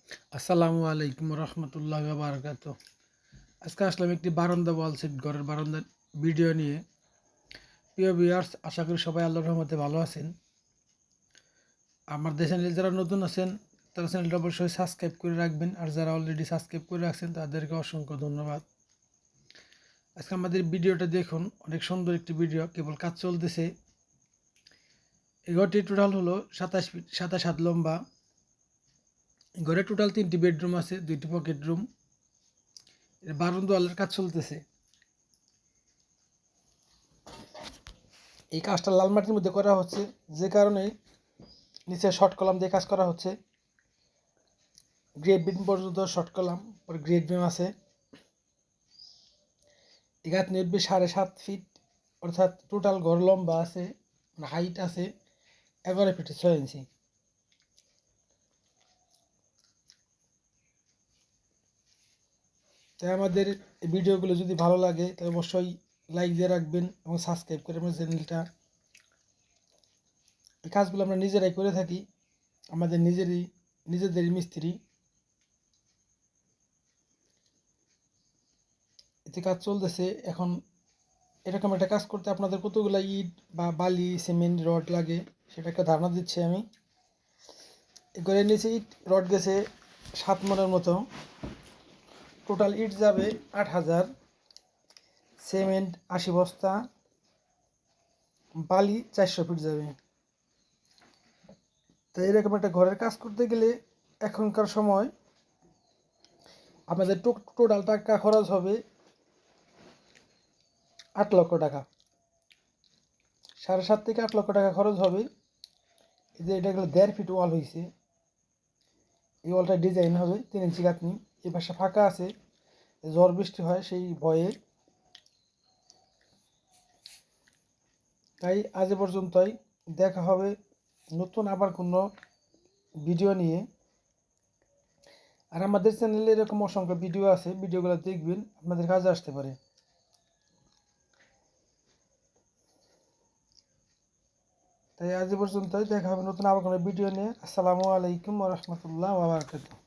আসসালামু আলাইকুম রহমতুল্লাহ বারাকাত। আজকে আসলাম একটি বারান্দা ওয়াল সেট ঘরের বারান্দার ভিডিও নিয়ে। প্রিয় ভিউয়ার্স, আশা করি সবাই আল্লাহর রহমতে ভালো আছেন। আমার চ্যানেলে যারা নতুন আছেন তারা চ্যানেলটা অবশ্যই সাবস্ক্রাইব করে রাখবেন, আর যারা অলরেডি সাবস্ক্রাইব করে রাখছেন তাদেরকে অসংখ্য ধন্যবাদ। আজকে আমাদের ভিডিওটা দেখুন, অনেক সুন্দর একটি ভিডিও, কেবল কাজ চলতেছে। এই ঘরটি টোটাল হলো 27 ফিট 27 হাত লম্বা। ঘরে টোটাল 3টি বেডরুম আছে, 2টি পকেট রুম। বারান্দা ওয়ালের কাজ চলতেছে। এই কাজটা লাল মাটির মধ্যে করা হচ্ছে, যে কারণে নিচে শর্ট কলাম দিয়ে কাজ করা হচ্ছে। গ্রেড বিম পর্যন্ত শর্ট কলাম, পরে গ্রেড বিম আছে। এগাত নেবে 7.5 ফিট, অর্থাৎ টোটাল ঘর লম্বা আছে, হাইট আছে 11 ফিট 6 ইঞ্চি। তাই আমাদের এই ভিডিওগুলো যদি ভালো লাগে তাহলে অবশ্যই লাইক দিয়ে রাখবেন এবং সাবস্ক্রাইব করে আমার চ্যানেলটা। এই কাজগুলো আমরা নিজেরাই করে থাকি, আমাদের নিজেদেরই মিস্ত্রি। এতে কাজ চলতেছে এখন। এরকম একটা কাজ করতে আপনাদের কতগুলো ইট বা বালি সিমেন্ট রড লাগে সেটা একটা ধারণা দিচ্ছি আমি। ঘরের নিচে ইট রড গেছে 7 মনের মতো। টোটাল ইট যাবে 8,000, সিমেন্ট 80 বস্তা, বালি 400 ফিট যাবে। তাই এরকম একটা ঘরের কাজ করতে গেলে এখনকার সময় আপনাদের টোটাল টাকা খরচ হবে 8 লক্ষ টাকা। 7.5 থেকে 8 লক্ষ টাকা খরচ হবে। এই যে এটা গেলে 1.5 ফিট ওয়াল হয়েছে। এই ওয়ালটা ডিজাইন হবে 3 ইঞ্চি গাঁথনি। এই পাশে ফাঁকা আছে, ঝড় বৃষ্টি হয় সেই ভয়ে। তাই আজ পর্যন্তই, দেখা হবে নতুন আবার কোনো ভিডিও নিয়ে। আর আমাদের চ্যানেলে এরকম অসংখ্য ভিডিও আছে, ভিডিওগুলো দেখবেন, আপনাদের কাজে আসতে পারে। তাই আজ পর্যন্তই, দেখা হবে নতুন আবার কোনো ভিডিও নিয়ে। আসসালামু আলাইকুম ওয়া রাহমাতুল্লাহি ওয়া বারাকাতুহু।